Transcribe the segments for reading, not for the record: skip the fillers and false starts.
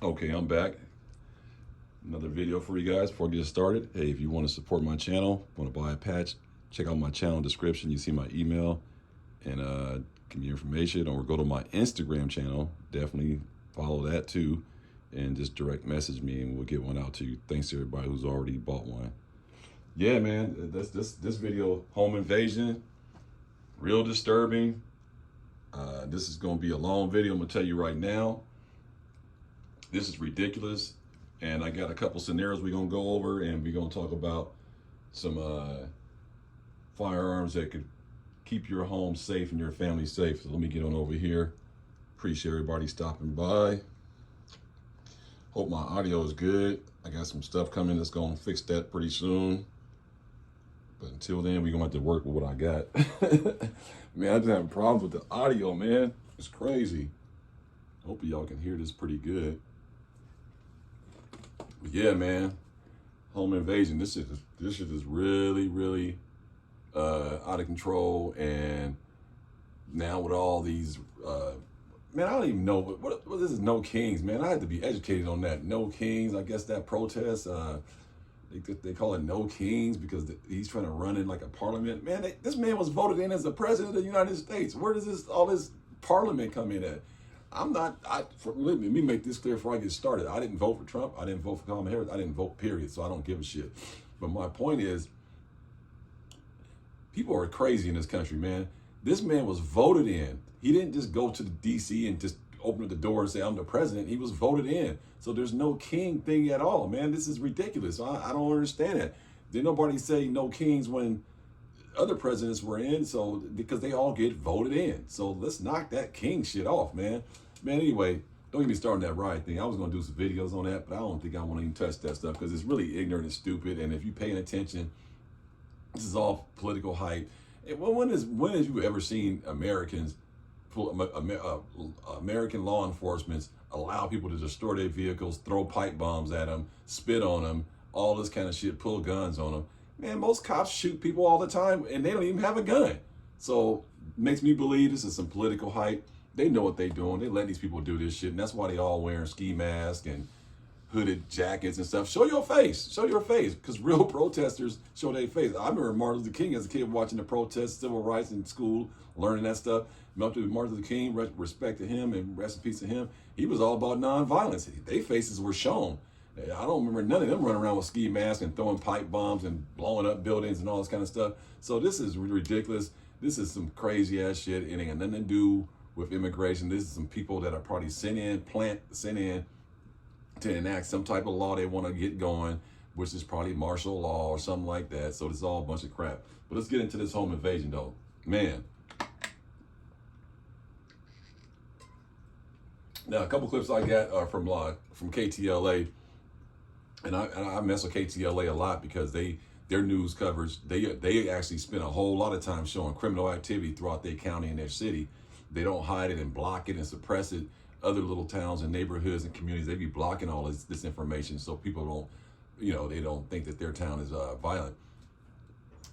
Okay, I'm back. Another video for you guys before I get started. Hey, if you want to support my channel, want to buy a patch, check out my channel description. You see my email and give me information, or go to my Instagram channel. Definitely follow that too, and just direct message me and we'll get one out to you. Thanks to everybody who's already bought one. Yeah, man, this video, home invasion, real disturbing. This is going to be a long video. I'm going to tell you right now. This is ridiculous. And I got a couple scenarios we're going to go over, and we're going to talk about some firearms that could keep your home safe and your family safe. So let me get on over here. Appreciate everybody stopping by. Hope my audio is good. I got some stuff coming that's going to fix that pretty soon. But until then, we're going to have to work with what I got. Man, I just have problems with the audio, man. It's crazy. Hope y'all can hear this pretty good. But yeah, man, home invasion. This shit is really out of control. And now with all these, man, I don't even know what this is. No Kings, man. I had to be educated on that. No Kings. I guess that protest. They call it No Kings because he's trying to run in like a parliament. Man, this man was voted in as the president of the United States. Where does all this parliament come in at? Let me make this clear before I get started. I didn't vote for Trump. I didn't vote for Kamala Harris. I didn't vote, period. So I don't give a shit. But my point is, people are crazy in this country, man. This man was voted in. He didn't just go to the DC and just open up the door and say, I'm the president. He was voted in. So there's no king thing at all, man. This is ridiculous. I don't understand it. Did nobody say no kings when other presidents were in? So because they all get voted in. So let's knock that king shit off, man. Man, anyway, don't get me started on that riot thing. I was going to do some videos on that, but I don't think I want to even touch that stuff because it's really ignorant and stupid. And if you're paying attention, this is all political hype. And when have you ever seen American law enforcement allow people to destroy their vehicles, throw pipe bombs at them, spit on them, all this kind of shit, pull guns on them? Man, most cops shoot people all the time and they don't even have a gun. So it makes me believe this is some political hype. They know what they're doing. They let these people do this shit, and that's why they all wearing ski masks and hooded jackets and stuff. Show your face. Show your face, because real protesters show their face. I remember Martin Luther King as a kid watching the protests, civil rights in school, learning that stuff. Martin Luther King, respect to him and rest in peace to him. He was all about nonviolence. Their faces were shown. I don't remember none of them running around with ski masks and throwing pipe bombs and blowing up buildings and all this kind of stuff. So this is ridiculous. This is some crazy ass shit. It ain't got nothing to do with immigration. This is some people that are probably sent in to enact some type of law they want to get going, which is probably martial law or something like that. So this is all a bunch of crap. But let's get into this home invasion though. Man. Now, a couple clips I got are from KTLA. And I mess with KTLA a lot because their news coverage, they actually spend a whole lot of time showing criminal activity throughout their county and their city. They don't hide it and block it and suppress it. Other little towns and neighborhoods and communities, they be blocking all this information so people don't, they don't think that their town is violent.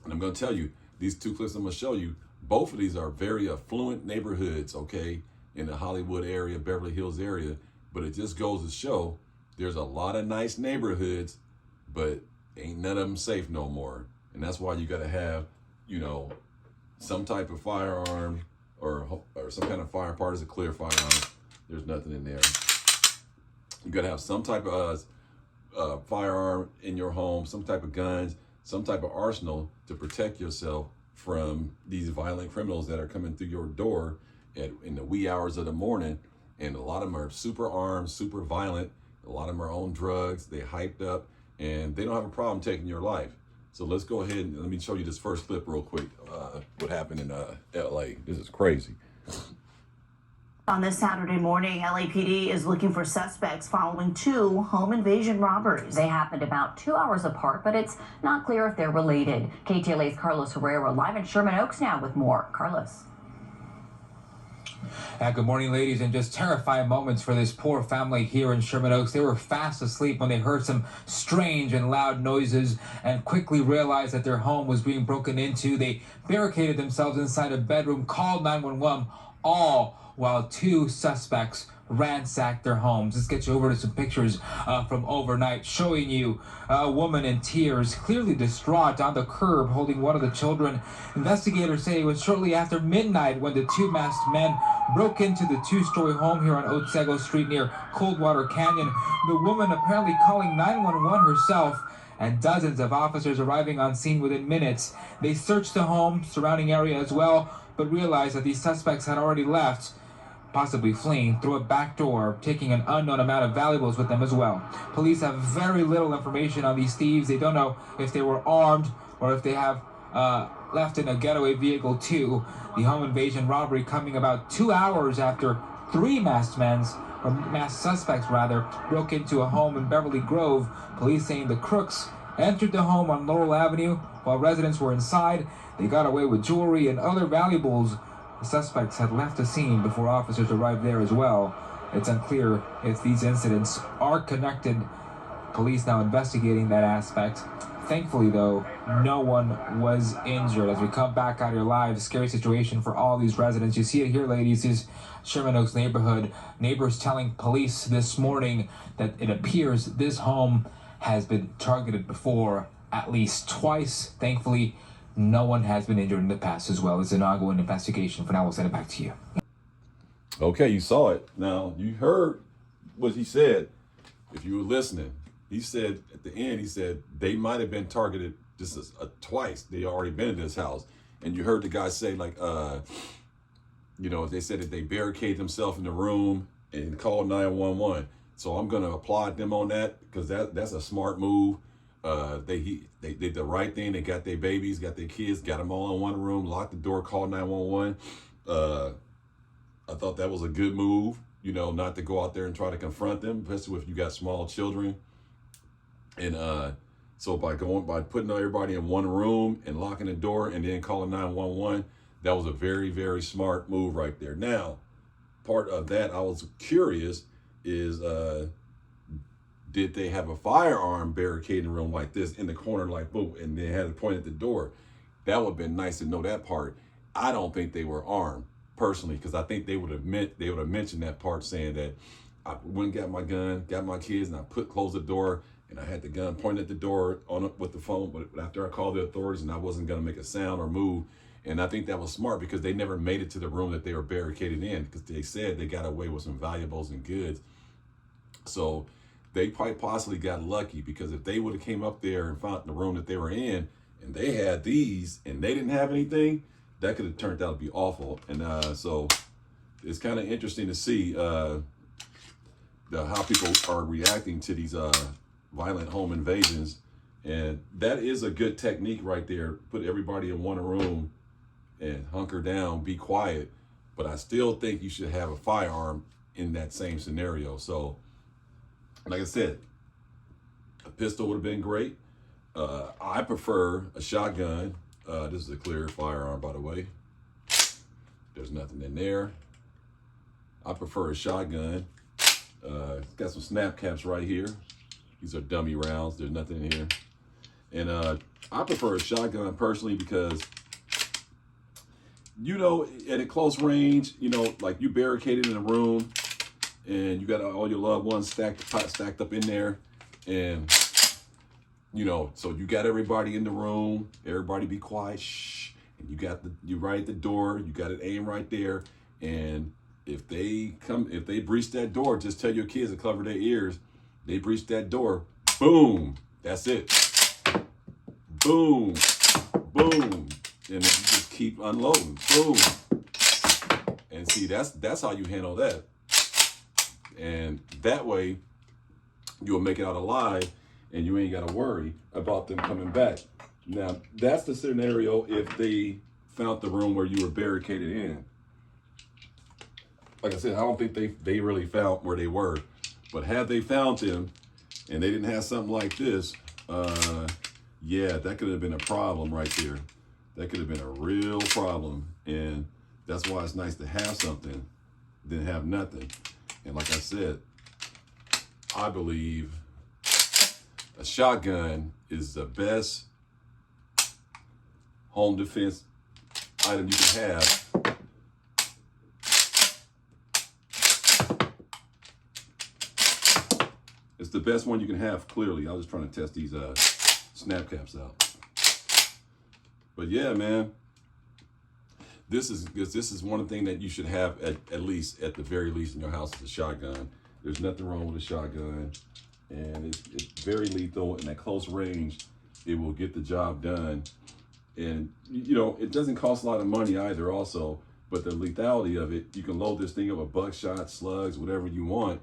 And I'm going to tell you, these two clips I'm going to show you, both of these are very affluent neighborhoods, okay, in the Hollywood area, Beverly Hills area. But it just goes to show there's a lot of nice neighborhoods, but ain't none of them safe no more. And that's why you got to have, some type of firearm or some kind of fire part is a clear firearm. There's nothing in there. You got to have some type of firearm in your home, some type of guns, some type of arsenal to protect yourself from these violent criminals that are coming through your door in the wee hours of the morning. And a lot of them are super armed, super violent. A lot of them are on drugs. They hyped up, and they don't have a problem taking your life. So let's go ahead and let me show you this first clip real quick. What happened in LA? This is crazy. On this Saturday morning, LAPD is looking for suspects following two home invasion robberies. They happened about 2 hours apart, but it's not clear if they're related. KTLA's Carlos Herrera live in Sherman Oaks now with more. Carlos. Good morning, ladies, and just terrifying moments for this poor family here in Sherman Oaks. They were fast asleep when they heard some strange and loud noises and quickly realized that their home was being broken into. They barricaded themselves inside a bedroom, called 911, all while two suspects ransacked their homes. Let's get you over to some pictures from overnight, showing you a woman in tears, clearly distraught, on the curb holding one of the children. Investigators say it was shortly after midnight when the two masked men broke into the two-story home here on Otsego Street near Coldwater Canyon. The woman apparently calling 911 herself, and dozens of officers arriving on scene within minutes. They searched the home, surrounding area as well, but realized that these suspects had already left, possibly fleeing through a back door, taking an unknown amount of valuables with them as well. Police have very little information on these thieves. They don't know if they were armed or if they have left in a getaway vehicle too. The home invasion robbery coming about 2 hours after three masked suspects broke into a home in Beverly Grove. Police saying the crooks entered the home on Laurel Avenue while residents were inside. They got away with jewelry and other valuables. The suspects had left the scene before officers arrived there as well. It's unclear if these incidents are connected. Police now investigating that aspect. Thankfully, though, no one was injured. As we come back out here live, scary situation for all these residents. You see it here, ladies. This is Sherman Oaks neighborhood. Neighbors telling police this morning that it appears this home has been targeted before, at least twice. Thankfully, no one has been injured in the past as well. It's an ongoing investigation. For now, we'll send it back to you. Okay, you saw it. Now, you heard what he said. If you were listening, he said at the end, he said they might have been targeted just twice. They already been in this house. And you heard the guy say, like, they said that they barricaded themselves in the room and called 911. So I'm going to applaud them on that, because that's a smart move. They did the right thing. They got their babies, got their kids, got them all in one room, locked the door, called 911. I thought that was a good move, not to go out there and try to confront them, especially if you got small children. And so by putting everybody in one room and locking the door and then calling 911, that was a very, very smart move right there. Now, part of that I was curious is, did they have a firearm barricading room like this in the corner, like boom, and they had it pointed at the door? That would have been nice to know that part. I don't think they were armed personally, because I think they would have mentioned that part, saying that I went and got my gun, got my kids, and I closed the door, and I had the gun pointed at the door with the phone. But after I called the authorities, and I wasn't going to make a sound or move. And I think that was smart, because they never made it to the room that they were barricaded in, because they said they got away with some valuables and goods. So they quite possibly got lucky, because if they would have came up there and found the room that they were in and they had these and they didn't have anything, that could have turned out to be awful. And so it's kind of interesting to see how people are reacting to these violent home invasions. And that is a good technique right there. Put everybody in one room and hunker down, be quiet. But I still think you should have a firearm in that same scenario. So, like I said, a pistol would have been great. I prefer a shotgun. This is a clear firearm, by the way. There's nothing in there. I prefer a shotgun. It's got some snap caps right here. These are dummy rounds. There's nothing in here. And I prefer a shotgun personally, because, at a close range, like you barricaded in a room and you got all your loved ones stacked up in there. And, so you got everybody in the room, everybody be quiet, shh. And you right at the door, you got it aimed right there. And if they breach that door, just tell your kids to cover their ears. They breach that door, boom, that's it. Boom, boom. And then you just keep unloading, boom. And see, that's how you handle that. And that way, you'll make it out alive, and you ain't got to worry about them coming back. Now, that's the scenario if they found the room where you were barricaded in. Like I said, I don't think they really found where they were. But had they found them and they didn't have something like this, yeah, that could have been a problem right there. That could have been a real problem. And that's why it's nice to have something than have nothing. And like I said, I believe a shotgun is the best home defense item you can have. It's the best one you can have, clearly. I was just trying to test these snap caps out. But yeah, man, this is one thing that you should have at the very least in your house is a shotgun. There's nothing wrong with a shotgun, and it's very lethal. And at close range, it will get the job done. And you know, it doesn't cost a lot of money either, also. But the lethality of it, you can load this thing up with buckshot, slugs, whatever you want.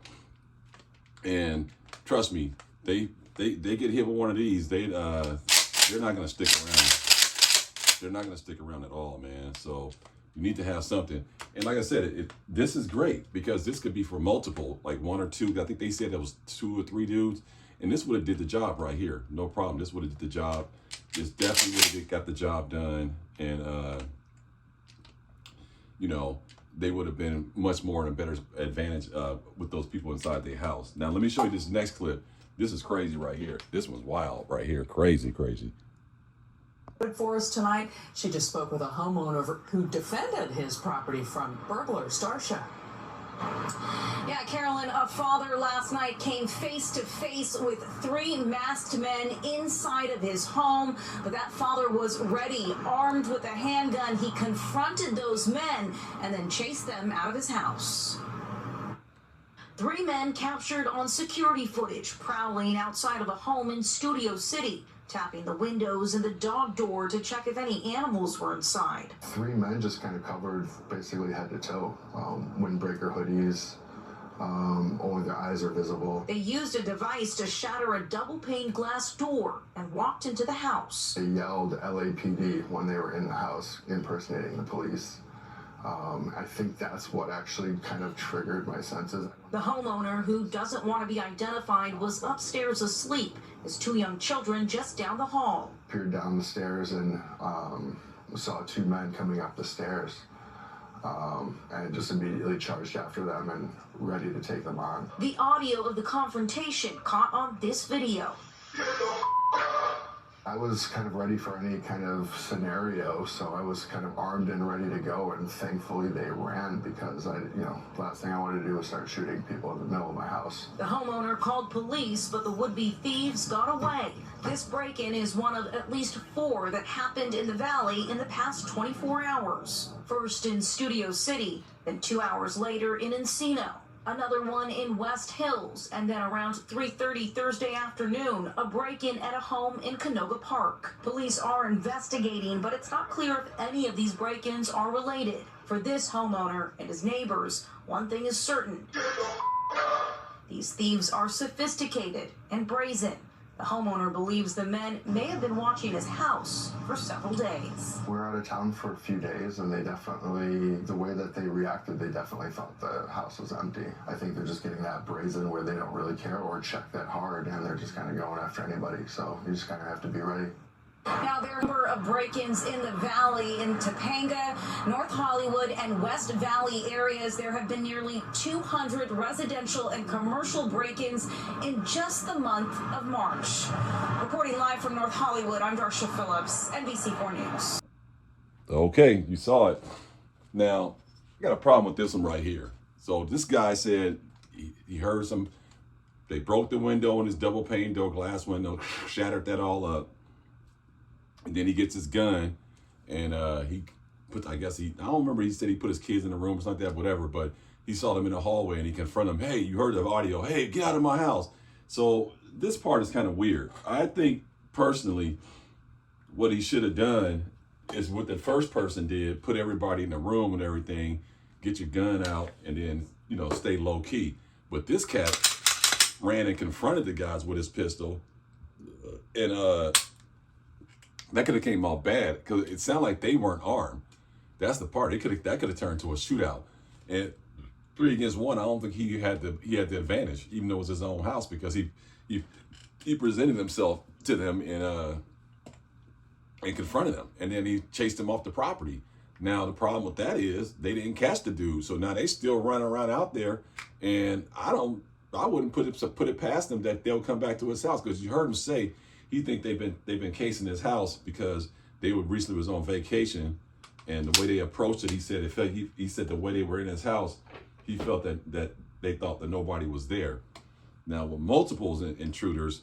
And trust me, they get hit with one of these, they're not gonna stick around. They're not gonna stick around at all, man. So you need to have something. And like I said, this is great because this could be for multiple, like one or two. I think they said there was 2 or 3 dudes, and this would have did the job right here, no problem. This would have did the job. This definitely would have got the job done, and you know, they would have been much more in a better advantage with those people inside their house. Now, let me show you this next clip. This is crazy right here. This one's wild right here. Crazy, crazy. For us tonight, she just spoke with a homeowner who defended his property from burglars. Starsha. Yeah, Carolyn, a father last night came face to face with 3 masked men inside of his home, but that father was ready, armed with a handgun. He confronted those men and then chased them out of his house. 3 men captured on security footage prowling outside of a home in Studio City, tapping the windows and the dog door to check if any animals were inside. 3 men just kind of covered basically head to toe, windbreaker hoodies, only their eyes are visible. They used a device to shatter a double-pane glass door and walked into the house. They yelled LAPD when they were in the house, impersonating the police. I think that's what actually kind of triggered my senses. The homeowner, who doesn't want to be identified, was upstairs asleep. His 2 young children just down the hall. Peered down the stairs and saw 2 men coming up the stairs, and just immediately charged after them and ready to take them on. The audio of the confrontation caught on this video. I was kind of ready for any kind of scenario, so I was kind of armed and ready to go, and thankfully they ran because the last thing I wanted to do was start shooting people in the middle of my house. The homeowner called police, but the would-be thieves got away. This break-in is one of at least 4 that happened in the valley in the past 24 hours. First in Studio City, then 2 hours later in Encino. Another one in West Hills, and then around 3:30 Thursday afternoon, a break-in at a home in Canoga Park. Police are investigating, but it's not clear if any of these break-ins are related. For this homeowner and his neighbors, one thing is certain. These thieves are sophisticated and brazen. The homeowner believes the men may have been watching his house for several days. We're out of town for a few days, and they definitely, the way that they reacted, they definitely thought the house was empty. I think they're just getting that brazen where they don't really care or check that hard, and they're just kind of going after anybody. So you just kind of have to be ready. Now, there are a number of break-ins in the valley, in Topanga, North Hollywood, and West Valley areas. There have been nearly 200 residential and commercial break-ins in just the month of March. Reporting live from North Hollywood, I'm Darsha Phillips, NBC4 News. Okay, you saw it. Now, I got a problem with this one right here. So this guy said he heard they broke the window in his double pane door, glass window, shattered that all up. And then he gets his gun, and I don't remember, he said he put his kids in the room or something like that, whatever, but he saw them in the hallway and he confronted them. Hey, you heard the audio. Hey, get out of my house. So this part is kind of weird. I think personally, what he should have done is what the first person did, put everybody in the room and everything, get your gun out, and then, stay low key. But this cat ran and confronted the guys with his pistol, and that could have came out bad because it sounded like they weren't armed. That's the part. That could have turned to a shootout. And 3 against 1, I don't think he had the advantage, even though it was his own house, because he presented himself to them and confronted them, and then he chased them off the property. Now the problem with that is they didn't catch the dude, so now they still running around out there, and I wouldn't put it past them that they'll come back to his house, because you heard him say he think they've been casing his house because they recently was on vacation, and the way they approached it, he said he said the way they were in his house, he felt that they thought that nobody was there. Now, with multiples intruders,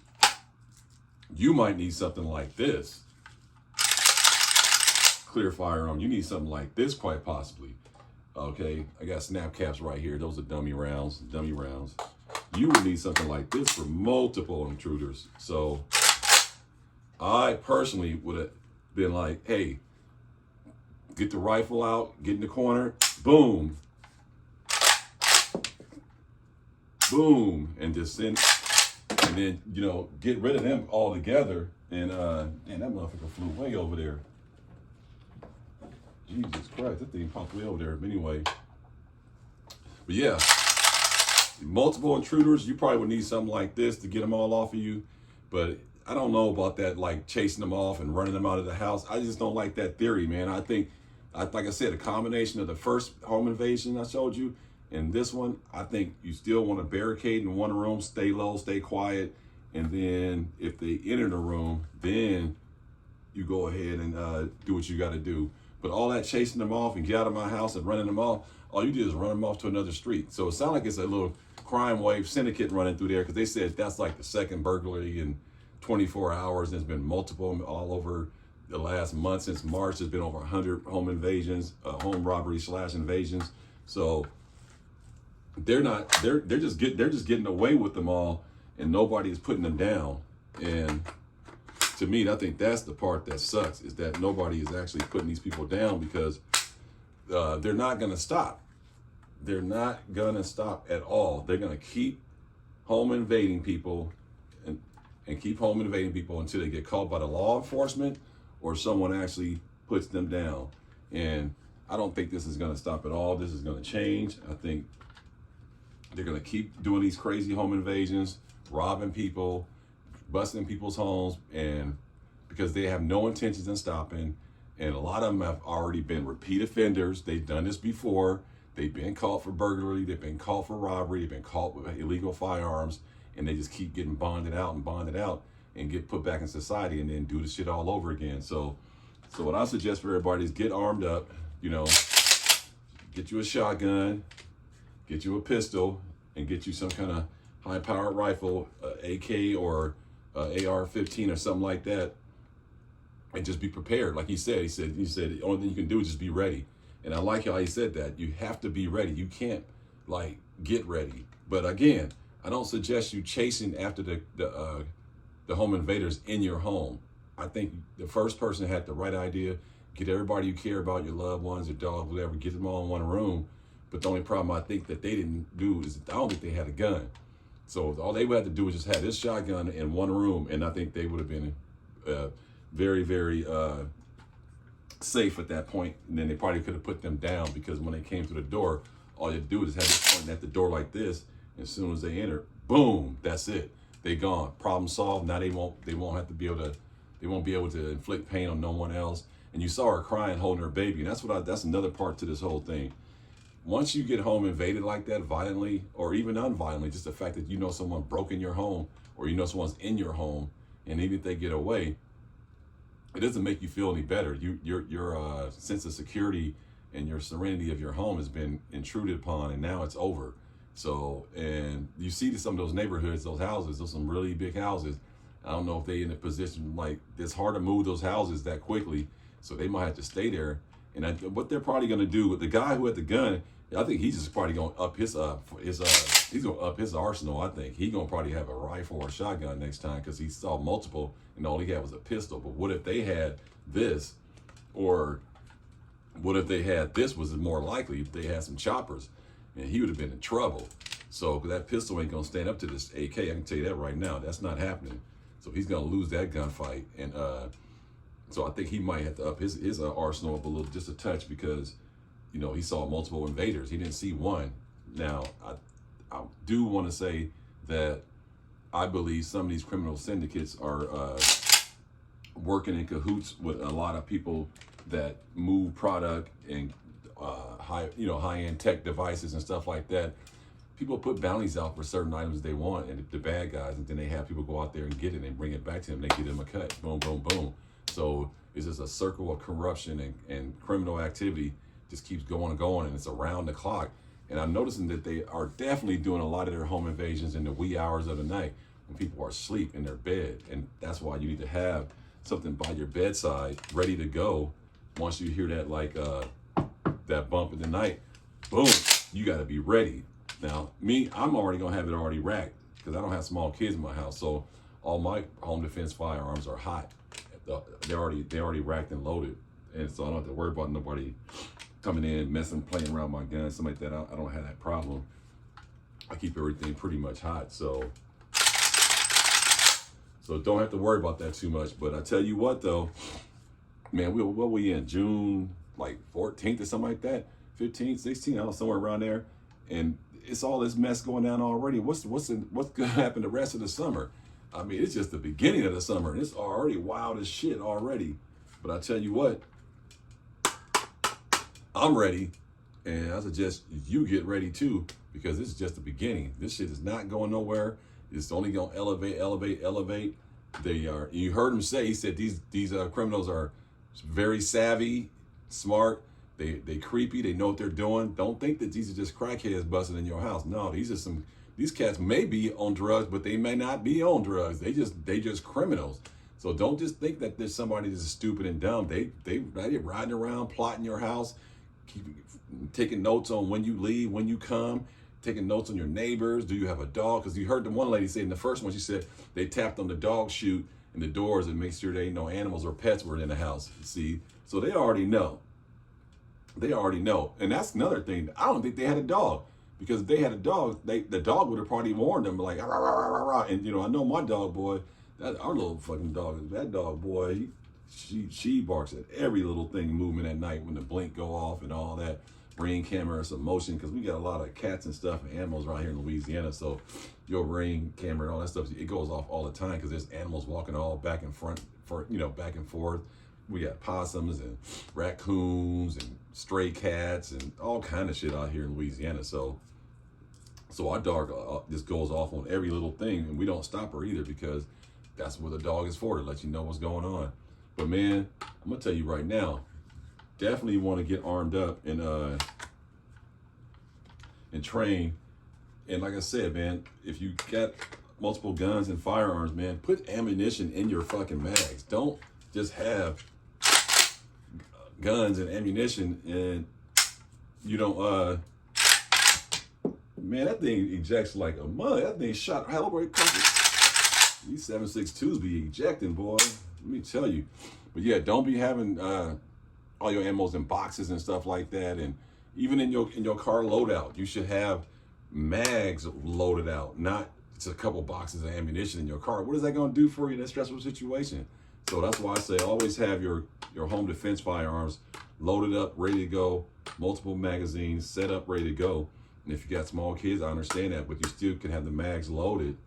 you might need something like this. Clear firearm. You need something like this, quite possibly. Okay, I got snap caps right here. Those are dummy rounds. Dummy rounds. You would need something like this for multiple intruders. So I personally would have been like, hey, get the rifle out, get in the corner, boom, boom, and just send, and then, you know, get rid of them all together. And man, that motherfucker flew way over there. Jesus Christ, that thing popped way over there. But anyway, but yeah, multiple intruders, you probably would need something like this to get them all off of you. But I don't know about that, like chasing them off and running them out of the house. I just don't like that theory, man. I think, like I said, a combination of the first home invasion I showed you and this one, I think you still want to barricade in one room, stay low, stay quiet. And then if they enter the room, then you go ahead and do what you got to do. But all that chasing them off and get out of my house and running them off, all you did is run them off to another street. So it sounds like it's a little crime wave syndicate running through there, because they said that's like the second burglary in 24 hours. There's been multiple all over the last month. Since March, there's been over 100 home invasions, home robbery / invasions. So they're just getting away with them all, and nobody is putting them down. And to me, I think that's the part that sucks, is that nobody is actually putting these people down, because they're not going to stop. They're not going to stop at all. They're going to keep home invading people and keep home invading people until they get caught by the law enforcement or someone actually puts them down. And I don't think this is going to stop at all. This is going to change. I think they're going to keep doing these crazy home invasions, robbing people, busting people's homes, and because they have no intentions in stopping. And a lot of them have already been repeat offenders. They've done this before. They've been caught for burglary. They've been caught for robbery. They've been caught with illegal firearms, and they just keep getting bonded out and get put back in society, and then do the shit all over again. So what I suggest for everybody is get armed up, you know, get you a shotgun, get you a pistol, and get you some kind of high-powered rifle, AK or AR-15 or something like that, and just be prepared. Like he said, the only thing you can do is just be ready. And I like how he said that. You have to be ready. You can't like get ready. But again, I don't suggest you chasing after the home invaders in your home. I think the first person had the right idea. Get everybody you care about, your loved ones, your dog, whatever, get them all in one room. But the only problem I think that they didn't do is I don't think they had a gun. So all they would have to do was just have this shotgun in one room, and I think they would have been very, very safe at that point. And then they probably could have put them down, because when they came through the door, all you have to do is have this pointing at the door like this. And as soon as they enter, boom, that's it. They gone. Problem solved. Now they won't have to be able to. They won't be able to inflict pain on no one else. And you saw her crying, holding her baby, and that's another part to this whole thing. Once you get home invaded like that, violently or even unviolently, just the fact that you know someone broke in your home, or you know someone's in your home, and even if they get away, it doesn't make you feel any better. Your sense of security and your serenity of your home has been intruded upon, and now it's over. So, and you see some of those neighborhoods, those houses, those some really big houses. I don't know if they in a position like it's hard to move those houses that quickly, so they might have to stay there. And what they're probably going to do with the guy who had the gun, I think he's just probably going to up he's going to up his arsenal. I think he's going to probably have a rifle or a shotgun next time, because he saw multiple and all he had was a pistol. But what if they had this, or what if they had this? Was it more likely if they had some choppers, and he would have been in trouble. So that pistol ain't going to stand up to this AK. I can tell you that right now. That's not happening. So he's going to lose that gunfight. And so I think he might have to up his arsenal up a little, just a touch, because, you know, he saw multiple invaders. He didn't see one. Now, I do want to say that I believe some of these criminal syndicates are working in cahoots with a lot of people that move product and high-end tech devices and stuff like that. People put bounties out for certain items they want, and the bad guys, and then they have people go out there and get it and bring it back to them. They give them a cut. Boom, boom, boom. So it's just a circle of corruption and criminal activity just keeps going and going, and it's around the clock. And I'm noticing that they are definitely doing a lot of their home invasions in the wee hours of the night when people are asleep in their bed. And that's why you need to have something by your bedside ready to go. Once you hear that, like that bump in the night, boom, you got to be ready. Now, me, I'm already going to have it already racked because I don't have small kids in my house. So all my home defense firearms are hot. They're already racked and loaded. And so I don't have to worry about nobody coming in, messing, playing around my guns, something like that. I don't have that problem. I keep everything pretty much hot. So don't have to worry about that too much. But I tell you what, though, man, what we in June, like 14th or something like that, 15th, 16th, I don't know, somewhere around there, and it's all this mess going down already. What's gonna happen the rest of the summer? I mean, it's just the beginning of the summer, and it's already wild as shit already. But I tell you what, I'm ready, and I suggest you get ready too, because this is just the beginning. This shit is not going nowhere. It's only gonna elevate. You heard him say, he said these criminals are very savvy, smart, they creepy, they know what they're doing. Don't think that these are just crackheads busting in your house. No, these cats may be on drugs, but they may not be on drugs. They just criminals. So don't just think that there's somebody that's stupid and dumb. They riding around, plotting your house, taking notes on when you leave, when you come, taking notes on your neighbors. Do you have a dog? Because you heard the one lady say in the first one, she said they tapped on the dog chute in the doors and make sure there ain't no animals or pets were in the house. See, so they already know. They already know. And that's another thing. I don't think they had a dog, because if they had a dog, the dog would have probably warned them, like, rah, rah, rah, rah, rah. And I know my dog, boy, our little fucking dog, that dog, boy, she barks at every little thing moving at night when the blink go off and all that. Ring camera, some motion, because we got a lot of cats and stuff and animals around here in Louisiana. So your ring camera and all that stuff, it goes off all the time because there's animals walking all back and back and forth. We got possums and raccoons and stray cats and all kind of shit out here in Louisiana. So our dog just goes off on every little thing, and we don't stop her either, because that's what the dog is for, to let you know what's going on. But man, I'm gonna tell you right now, definitely want to get armed up and train. And like I said, man, if you got multiple guns and firearms, man, put ammunition in your fucking mags. Don't just have guns and ammunition and you don't man, that thing ejects like a mud. That thing shot hell over. These 7.62s be ejecting, boy. Let me tell you. But yeah, don't be having all your ammos in boxes and stuff like that. And even in your car loadout, you should have mags loaded out, not just a couple boxes of ammunition in your car. What is that going to do for you in a stressful situation? So that's why I say always have your home defense firearms loaded up, ready to go, multiple magazines set up, ready to go. And if you got small kids, I understand that, but you still can have the mags loaded,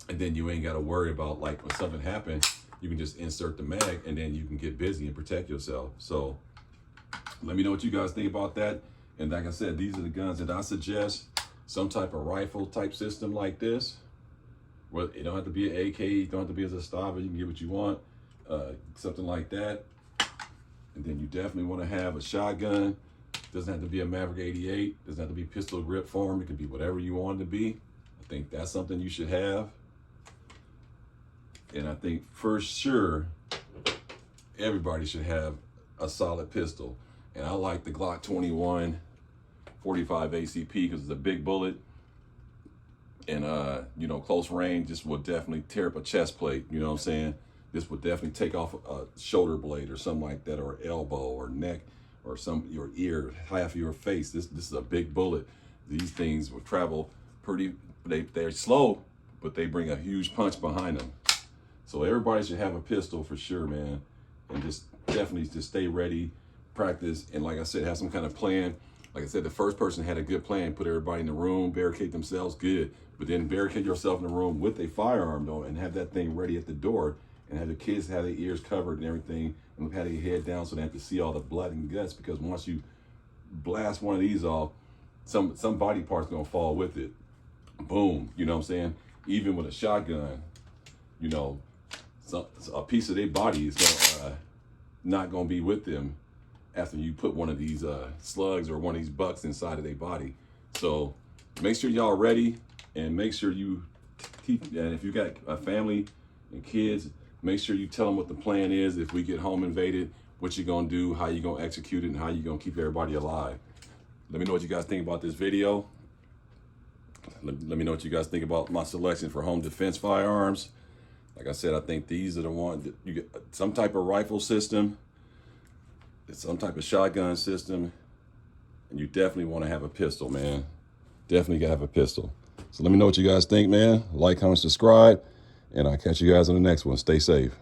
and then you ain't got to worry about, like, when something happens, you can just insert the mag and then you can get busy and protect yourself. So let me know what you guys think about that. And like I said, these are the guns that I suggest. Some type of rifle type system like this. Well, it don't have to be an AK, it don't have to be a Zastava, you can get what you want. Something like that. And then you definitely want to have a shotgun. Doesn't have to be a Maverick 88, doesn't have to be pistol grip form, it can be whatever you want it to be. I think that's something you should have. And I think for sure, everybody should have a solid pistol. And I like the Glock 21 45 ACP because it's a big bullet. And, close range, this would definitely tear up a chest plate, you know what I'm saying? This would definitely take off a shoulder blade or something like that, or elbow or neck or your ear, half of your face. This is a big bullet. These things will travel they're slow, but they bring a huge punch behind them. So everybody should have a pistol for sure, man. And just definitely just stay ready, practice, and like I said, have some kind of plan. Like I said, the first person had a good plan, put everybody in the room, barricade themselves, good. But then barricade yourself in the room with a firearm though, and have that thing ready at the door, and have the kids have their ears covered and everything, and have their head down so they have to see all the blood and guts, because once you blast one of these off, some body part's gonna fall with it. Boom, you know what I'm saying? Even with a shotgun, a piece of their body is not gonna be with them after you put one of these slugs or one of these bucks inside of their body. So make sure y'all ready, and make sure you keep, and if you got a family and kids, make sure you tell them what the plan is. If we get home invaded, what you're gonna do, how you gonna execute it, and how you gonna keep everybody alive. Let me know what you guys think about this video. Let me know what you guys think about my selection for home defense firearms. Like I said, I think these are the ones that you get some type of rifle system, some type of shotgun system, and you definitely want to have a pistol, man. Definitely gotta have a pistol. So let me know what you guys think, man. Like, comment, subscribe, and I'll catch you guys on the next one. Stay safe.